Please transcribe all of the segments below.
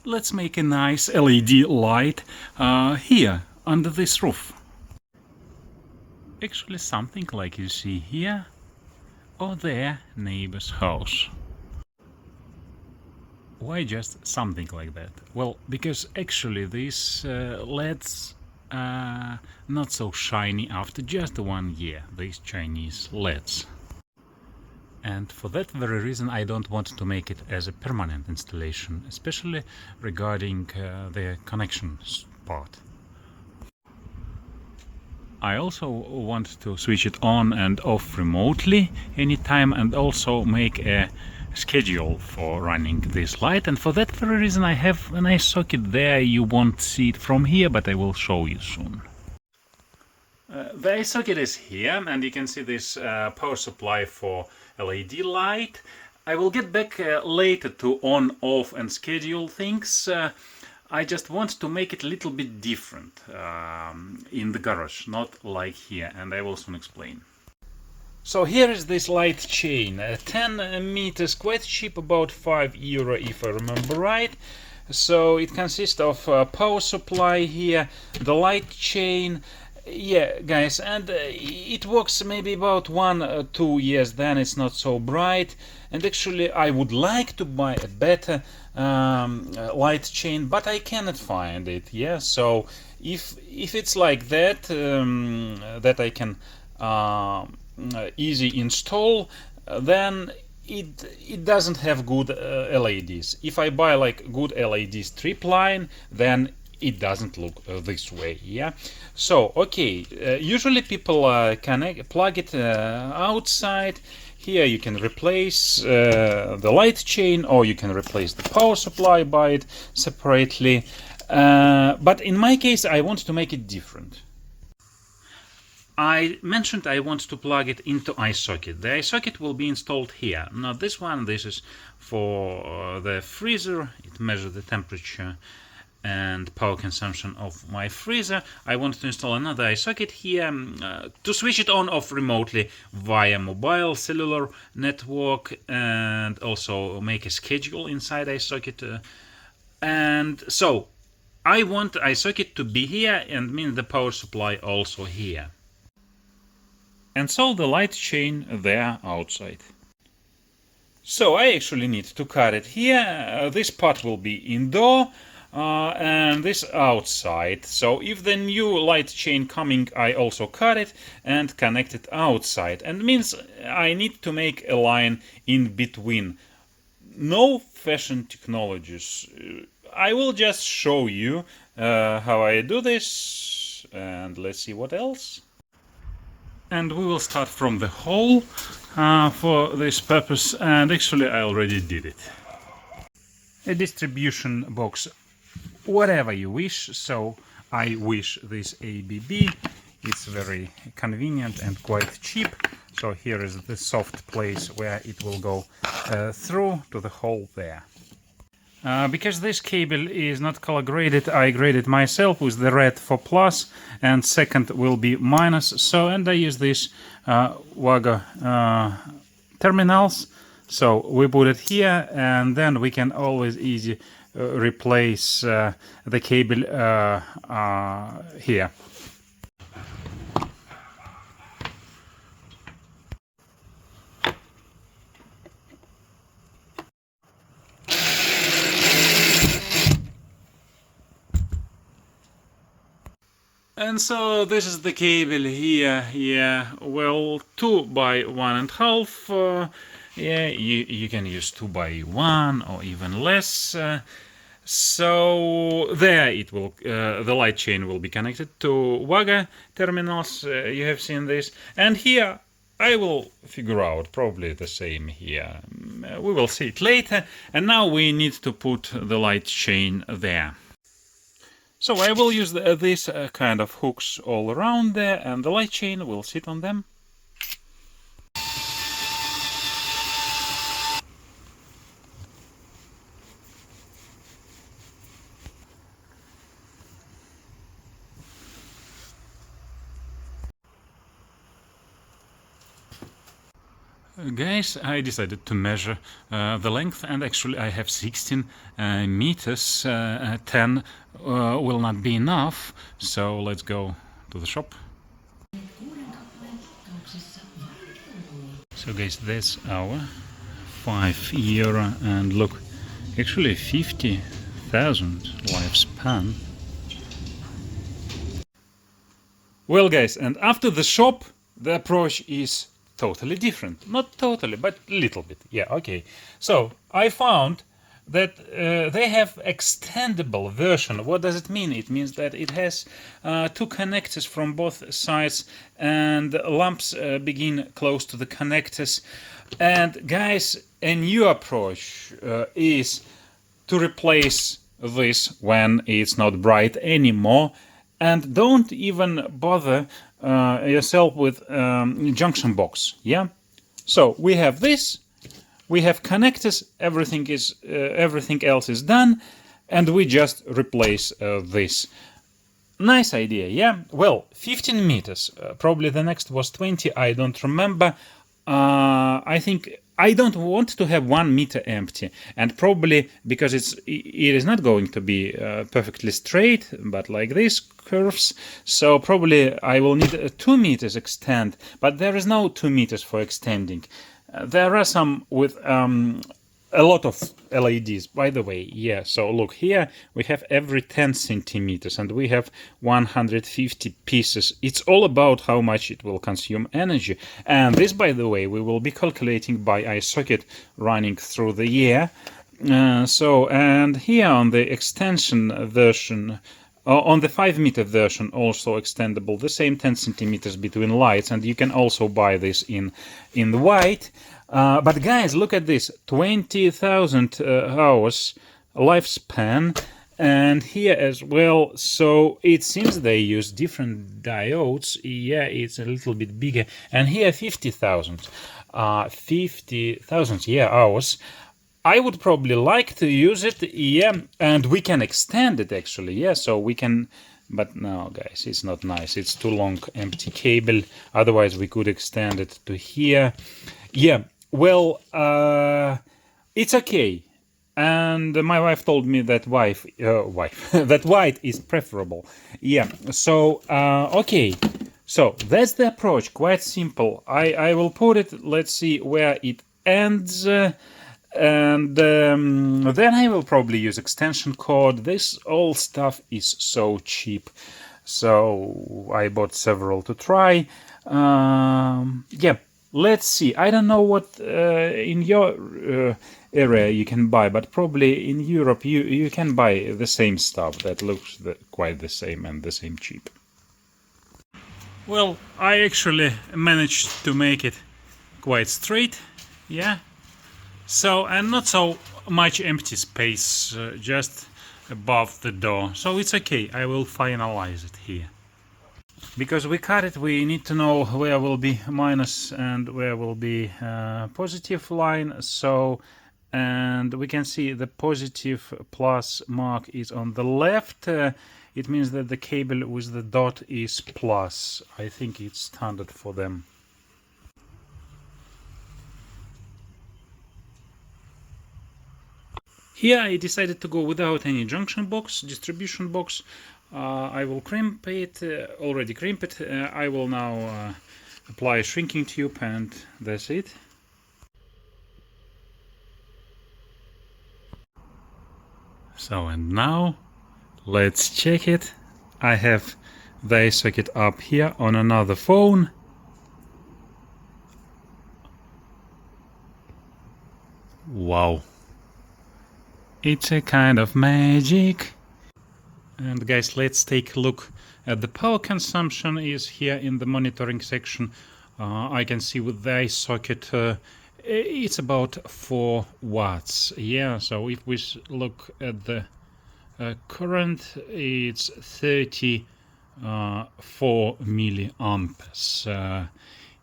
let's make a nice LED light here under this roof. Actually something like you see here or their neighbor's house. Why just something like that? Well, because actually these LEDs are not so shiny after just 1 year, these Chinese LEDs. And for that very reason I don't want to make it as a permanent installation, especially regarding the connections part. I also want to switch it on and off remotely anytime, and also make a schedule for running this light, and for that very reason I have an iSocket there. You won't see it from here, but I will show you soon. The iSocket is here, and you can see this power supply for LED light. I will get back later to on, off and schedule things. I just want to make it a little bit different in the garage, not like here, and I will soon explain. So here is this light chain, 10 meters, quite cheap, about €5 if I remember right. So it consists of power supply here, the light chain. Yeah, guys, and it works maybe about 1 or 2 years, then it's not so bright. And actually I would like to buy a better light chain, but I cannot find it. Yeah, so if it's like that, that I can easy install, then it doesn't have good LEDs. If I buy like good LED strip line, then it doesn't look this way. Yeah, so okay, usually people plug it outside. Here you can replace the light chain, or you can replace the power supply by it separately, but in my case I want to make it different. I mentioned I want to plug it into iSocket. The iSocket will be installed here, not this one. This is for the freezer. It measures the temperature and power consumption of my freezer. I want to install another iSocket here to switch it on off remotely via mobile cellular network, and also make a schedule inside iSocket. And so I want iSocket to be here, and mean the power supply also here. And so the light chain there outside. So I actually need to cut it here. This part will be indoor, and this outside. So if the new light chain coming, I also cut it and connect it outside. And means I need to make a line in between. No fashion technologies. I will just show you how I do this, and let's see what else. And we will start from the hole for this purpose, and actually I already did it. A distribution box, whatever you wish. So I wish this ABB. It's very convenient and quite cheap. So here is the soft place where it will go through to the hole there. Because this cable is not color graded, I graded myself with the red for plus, and second will be minus. So, and I use this WAGA terminals. So we put it here, and then we can always easy replace the cable here. And so this is the cable here. Yeah, well, 2 by 1.5. Yeah, you can use 2 by 1 or even less. So there it will, the light chain will be connected to WAGA terminals. You have seen this, and here I will figure out probably the same here. We will see it later. And now we need to put the light chain there. So I will use these kind of hooks all around there, and the light chain will sit on them. Guys, I decided to measure the length, and actually I have 16 meters. 10 will not be enough, so let's go to the shop. So guys, that's our €5, and look, actually 50,000 lifespan. Well guys, and after the shop, the approach is totally different. Not totally, but a little bit. Yeah, okay. So I found that they have extendable version. What does it mean? It means that it has two connectors from both sides, and lamps begin close to the connectors. And guys, a new approach is to replace this when it's not bright anymore. And don't even bother yourself with junction box. Yeah. So we have this. We have connectors. Everything else is done, and we just replace this. Nice idea. Yeah. Well, 15 meters. Probably the next was 20. I don't remember. I think I don't want to have 1 meter empty, and probably because it is not going to be perfectly straight, but like this curves. So probably I will need 2 meters extend, but there is no 2 meters for extending. There are some with a lot of LEDs, by the way. Yeah, so look here, we have every 10 centimeters, and we have 150 pieces. It's all about how much it will consume energy. And this, by the way, we will be calculating by iSocket running through the year. And here on the extension version, on the 5-meter version, also extendable, the same 10 centimeters between lights, and you can also buy this in the white. But guys, look at this, 20,000 hours lifespan, and here as well. So it seems they use different diodes. Yeah, it's a little bit bigger, and here 50,000, yeah, hours. I would probably like to use it, yeah, and we can extend it actually, yeah, so we can, but no, guys, it's not nice. It's too long, empty cable. Otherwise, we could extend it to here. Yeah, well, it's okay. And my wife told me that that white is preferable. Yeah, so, okay. So that's the approach, quite simple. I will put it, let's see where it ends. And then I will probably use extension cord. This all stuff is so cheap, so I bought several to try. Yeah, let's see. I don't know what in your area you can buy, but probably in Europe you can buy the same stuff that looks quite the same and the same cheap. Well, I actually managed to make it quite straight, yeah. So, and not so much empty space, just above the door. So it's okay, I will finalize it here. Because we cut it, we need to know where will be minus and where will be positive line. So, and we can see the positive plus mark is on the left. It means that the cable with the dot is plus. I think it's standard for them. Here I decided to go without any junction box, distribution box. I will crimp it, already crimp it. I will now apply a shrinking tube, and that's it. So, and now let's check it. I have the iSocket up here on another phone. Wow. It's a kind of magic. And guys, let's take a look at the power consumption is here in the monitoring section. I can see with the iSocket it's about 4 watts. Yeah, so if we look at the current, it's 34 milliamps.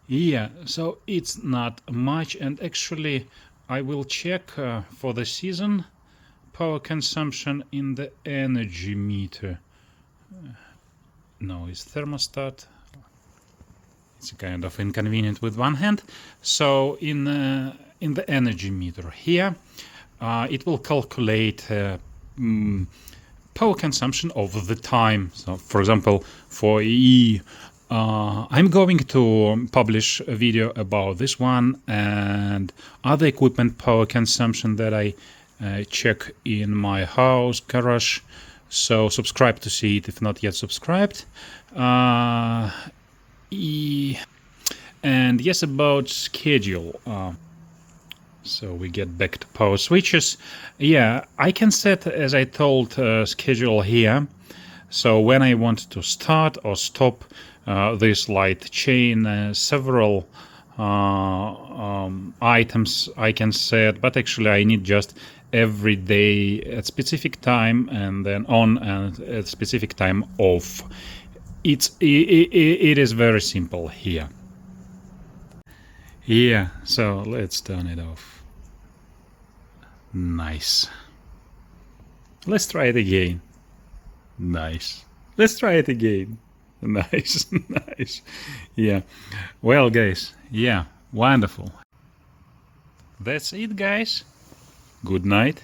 Yeah, so it's not much, and actually I will check for the season power consumption in the energy meter. No, it's thermostat. It's kind of inconvenient with one hand. So in the energy meter here, it will calculate power consumption over the time. So, for example, for E, I'm going to publish a video about this one and other equipment power consumption that I check in my house, garage. So subscribe to see it if not yet subscribed. And yes, about schedule. So we get back to power switches. Yeah, I can set, as I told, schedule here. So when I want to start or stop this light chain, several items I can set, but actually I need just every day at specific time and then on and at specific time off. It is very simple here. Yeah, so let's turn it off. Nice. Let's try it again. Nice. Let's try it again. Nice, nice. Yeah. Well, guys, yeah, wonderful. That's it, guys. Good night.